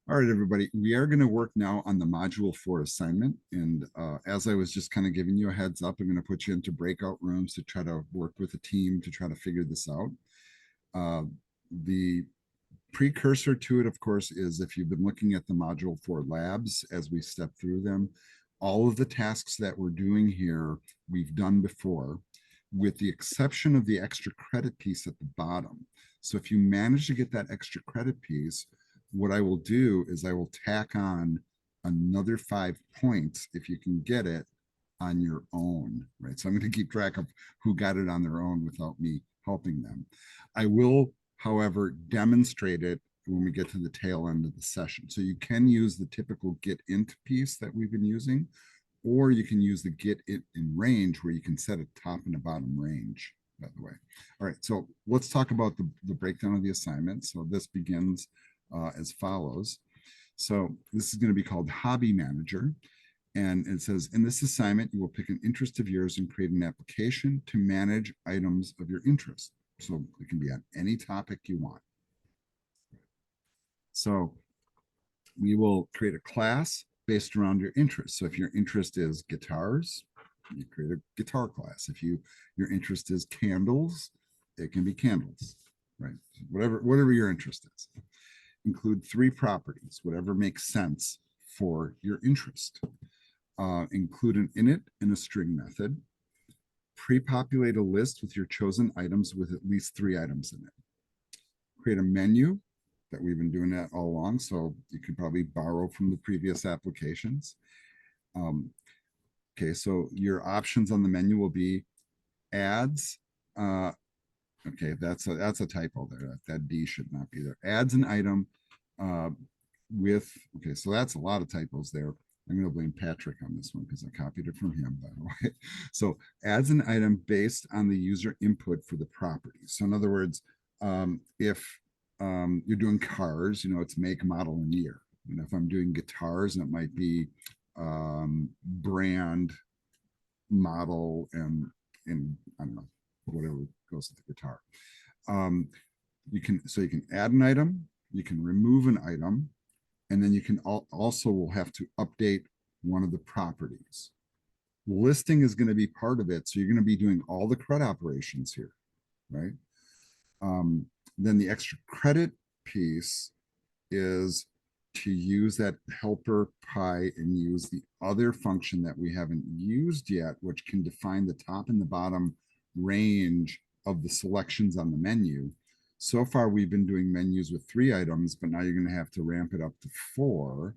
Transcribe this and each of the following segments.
All right, everybody, we are going to work now on the module 4 assignment. And as I was just kind of giving you a heads up, I'm going to put you into breakout rooms to try to work with a team to try to figure this out. The precursor to it, of course, is if you've been looking at the module 4 labs as we step through them, all of the tasks that we're doing here, we've done before, with the exception of the extra credit piece at the bottom. So if you manage to get that extra credit piece, what I will do is I will tack on another 5 points if you can get it on your own, right? So I'm going to keep track of who got it on their own without me helping them. I will, however, demonstrate it when we get to the tail end of the session. So you can use the typical get int piece that we've been using, or you can use the get it in range where you can set a top and a bottom range, by the way. All right, so let's talk about the breakdown of the assignment. So this begins as follows. So this is going to be called Hobby Manager. And it says, in this assignment, you will pick an interest of yours and create an application to manage items of your interest. So it can be on any topic you want. So we will create a class based around your interest. So if your interest is guitars, you create a guitar class. If your interest is candles, it can be candles, right? Whatever your interest is. Include 3 properties, whatever makes sense for your interest. Include an init and a string method. Pre-populate a list with your chosen items with at least 3 items in it. Create a menu that we've been doing that all along, so you could probably borrow from the previous applications. Okay, so your options on the menu will be adds. Okay, that's a typo there. That D should not be there. Adds an item with, okay, so that's a lot of typos there. I'm going to blame Patrick on this one because I copied it from him, by the way. So adds an item based on the user input for the property. So in other words, if you're doing cars, it's make, model, and year. If I'm doing guitars, it might be brand, model, and I don't know, whatever goes with the guitar. You can add an item, you can remove an item, and then you can also will have to update one of the properties. Listing is going to be part of it, so you're going to be doing all the CRUD operations here, right? Then the extra credit piece is to use that helper pi and use the other function that we haven't used yet, which can define the top and the bottom range of the selections on the menu. So far, we've been doing menus with 3 items, but now you're going to have to ramp it up to 4.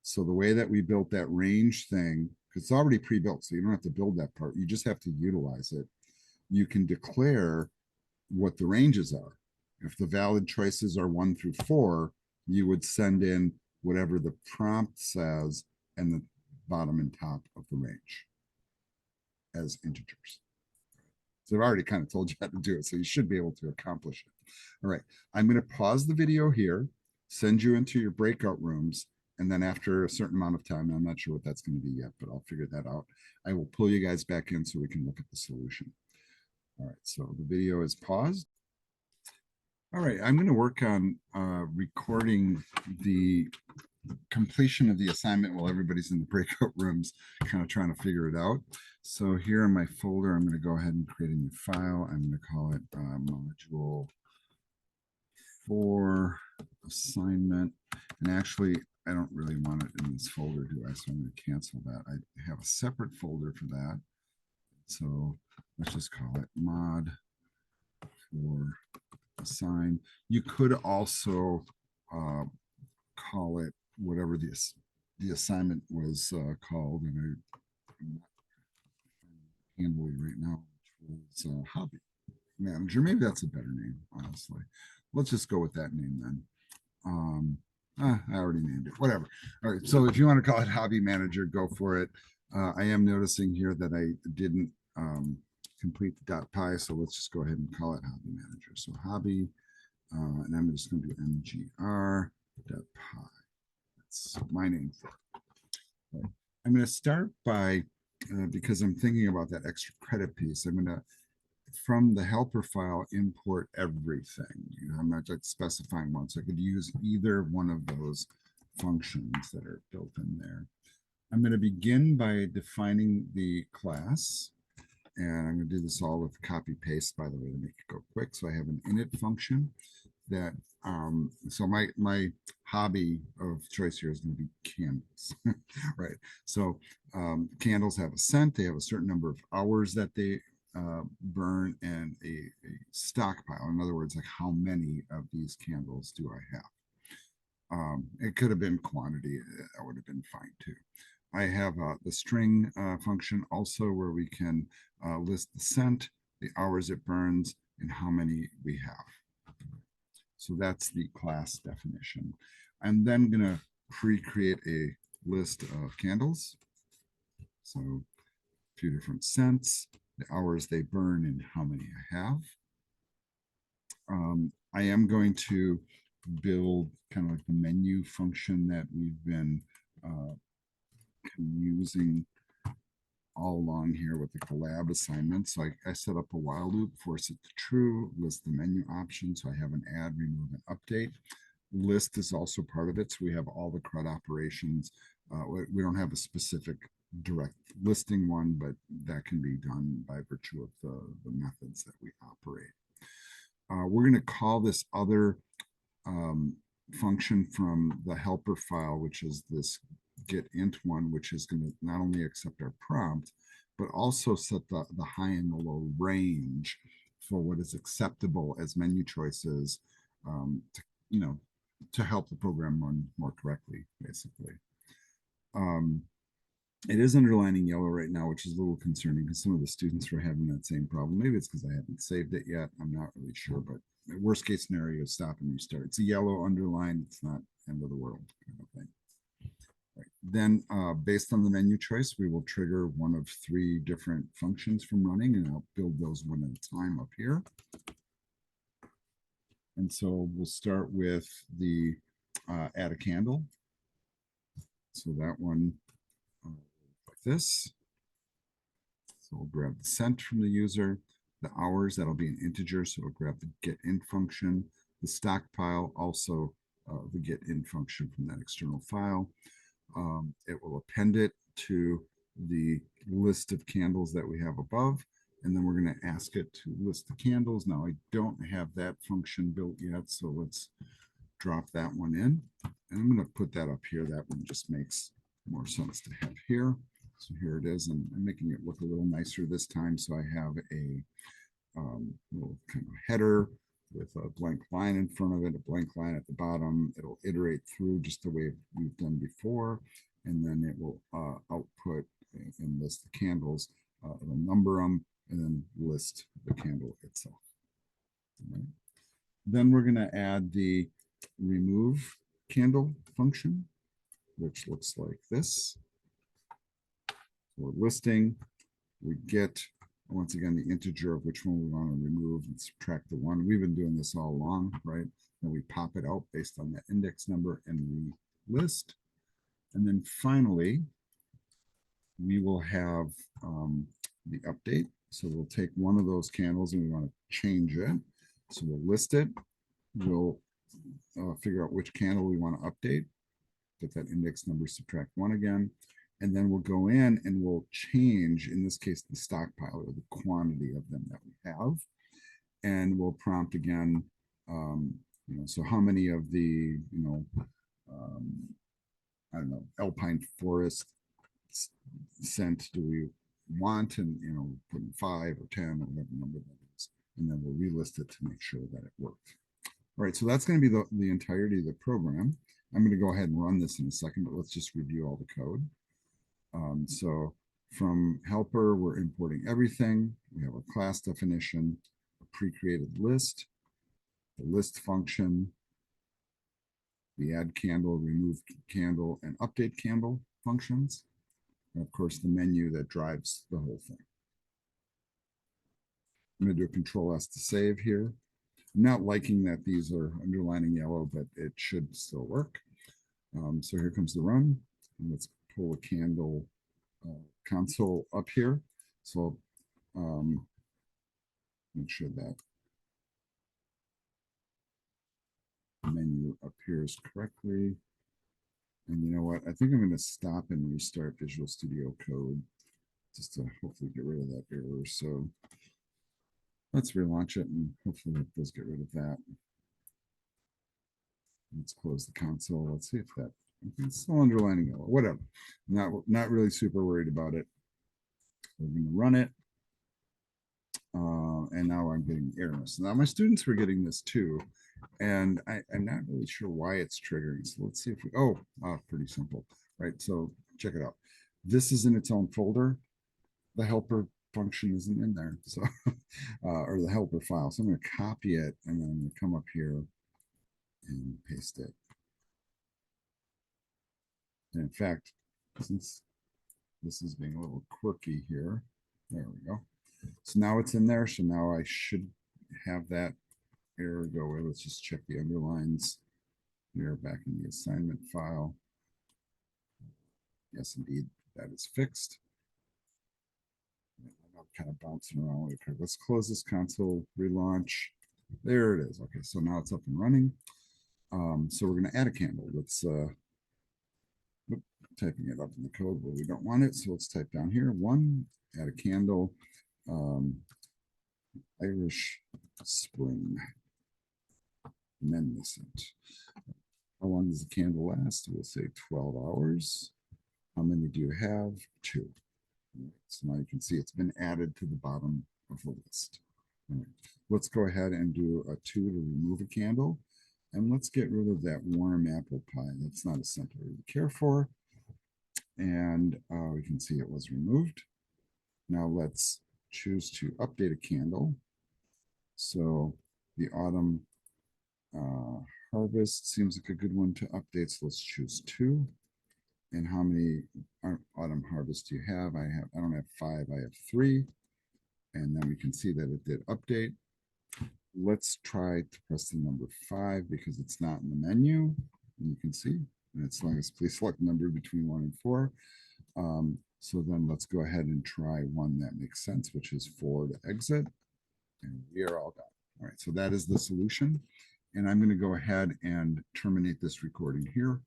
So the way that we built that range thing, because it's already pre-built, so you don't have to build that part. You just have to utilize it. You can declare what the ranges are. If the valid choices are 1 through 4, you would send in whatever the prompt says and the bottom and top of the range as integers. So I've already kind of told you how to do it, so you should be able to accomplish it. All right, I'm going to pause the video here, send you into your breakout rooms, and then after a certain amount of time, I'm not sure what that's going to be yet, but I'll figure that out. I will pull you guys back in so we can look at the solution. All right, so the video is paused. All right, I'm going to work on recording the completion of the assignment while everybody's in the breakout rooms kind of trying to figure it out. So here in my folder, I'm going to go ahead and create a new file. I'm going to call it module 4 assignment. And actually, I don't really want it in this folder, do I? So I'm going to cancel that. I have a separate folder for that. So let's just call it mod 4 assign. You could also call it whatever the assignment was called, and I'm handling right now, which was hobby manager. Maybe that's a better name, honestly. Let's just go with that name then. I already named it. Whatever. All right. So if you want to call it hobby manager, go for it. I am noticing here that I didn't complete the .py, so let's just go ahead and call it hobby manager. So hobby, and I'm just going to do mgr.py. That's my name for it. Right. I'm going to start by, because I'm thinking about that extra credit piece, I'm going to from the helper file, import everything. I'm not just specifying one, so I could use either one of those functions that are built in there. I'm going to begin by defining the class. And I'm going to do this all with copy paste, by the way, to make it go quick. So I have an init function that, so my hobby of choice here is going to be candles, right? So candles have a scent, they have a certain number of hours that they burn, and a stockpile. In other words, like how many of these candles do I have? It could have been quantity, that would have been fine too. I have the string function also, where we can list the scent, the hours it burns, and how many we have. So that's the class definition. I'm then going to pre-create a list of candles. So a few different scents, the hours they burn, and how many I have. I am going to build kind of like the menu function that we've been using all along here with the collab assignment. So I set up a while loop, force it to true, list the menu options. So I have an add, remove, and update. List is also part of it. So we have all the CRUD operations. We don't have a specific direct listing one, but that can be done by virtue of the methods that we operate. We're going to call this other function from the helper file, which is this get int one, which is going to not only accept our prompt, but also set the high and the low range for what is acceptable as menu choices, to help the program run more correctly, basically. It is underlining yellow right now, which is a little concerning because some of the students were having that same problem. Maybe it's because I haven't saved it yet. I'm not really sure, but the worst case scenario is stop and restart. It's a yellow underline. It's not end of the world kind of thing. Right. Then based on the menu choice, we will trigger one of 3 different functions from running, and I'll build those one at a time up here. And so we'll start with the add a candle. So that one like this. So we'll grab the scent from the user, the hours, that'll be an integer, so we'll grab the get in function, the stockpile, also the get in function from that external file. It will append it to the list of candles that we have above, and then we're going to ask it to list the candles. Now I don't have that function built yet, so let's drop that one in, and I'm going to put that up here. That one just makes more sense to have here. So here it is, and I'm making it look a little nicer this time. So I have a little kind of header with a blank line in front of it, a blank line at the bottom. It'll iterate through just the way we've done before, and then it will output and list the candles. It'll number them and then list the candle itself. Right. Then we're going to add the remove candle function, which looks like this. We're listing, we get, once again, the integer of which one we want to remove and subtract the one. We've been doing this all along, right? Then we pop it out based on that index number and we list. And then finally, we will have the update. So we'll take one of those candles and we want to change it. So we'll list it. We'll figure out which candle we want to update. Get that index number, subtract 1 again. And then we'll go in and we'll change, in this case, the stockpile or the quantity of them that we have. And we'll prompt again, so how many of the, I don't know, alpine forest scent do we want? And, put in 5 or 10 or whatever number that is. And then we'll relist it to make sure that it worked. All right, so that's going to be the entirety of the program. I'm going to go ahead and run this in a second, but let's just review all the code. So from helper, we're importing everything. We have a class definition, a pre-created list, the list function, the add candle, remove candle, and update candle functions, and of course the menu that drives the whole thing. I'm going to do a Control S to save here. I'm not liking that these are underlining yellow, but it should still work. So here comes the run. And let's pull a candle console up here. So make sure that menu appears correctly. And you know what? I think I'm going to stop and restart Visual Studio Code just to hopefully get rid of that error. So let's relaunch it and hopefully it does get rid of that. Let's close the console. Let's see if that, it's still underlining it, whatever. Not really super worried about it. We're going to run it. And now I'm getting errors. Now my students were getting this too. And I'm not really sure why it's triggering. So let's see if we, pretty simple, right? So check it out. This is in its own folder. The helper function isn't in there. So, or the helper file. So I'm going to copy it and then I'm going to come up here and paste it. And in fact, since this is being a little quirky here, there we go. So now it's in there. So now I should have that error go away. Let's just check the underlines here back in the assignment file. Yes, indeed, that is fixed. I'm kind of bouncing around. Okay, let's close this console, relaunch. There it is. Okay, so now it's up and running. So we're going to add a candle. Let's typing it up in the code where we don't want it. So let's type down here, one, add a candle, Irish Spring, reminiscent. How long does the candle last? We'll say 12 hours. How many do you have? 2. So now you can see it's been added to the bottom of the list. All right. Let's go ahead and do a 2 to remove a candle. And let's get rid of that warm apple pie. That's not a something to care for. And we can see it was removed. Now let's choose to update a candle. So the autumn harvest seems like a good one to update. So let's choose 2. And how many autumn harvests do you have? I don't have 5, I have 3. And then we can see that it did update. Let's try to press the number 5 because it's not in the menu. And you can see, and it's telling us please select a number between 1 and 4. So then let's go ahead and try one that makes sense, which is 4 to exit. And we are all done. All right, so that is the solution. And I'm going to go ahead and terminate this recording here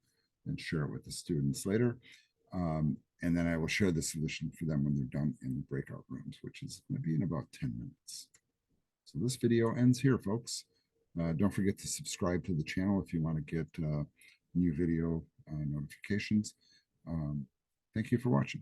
and share it with the students later. And then I will share the solution for them when they're done in the breakout rooms, which is going to be in about 10 minutes. So this video ends here, folks. Don't forget to subscribe to the channel if you want to get new video notifications. Thank you for watching.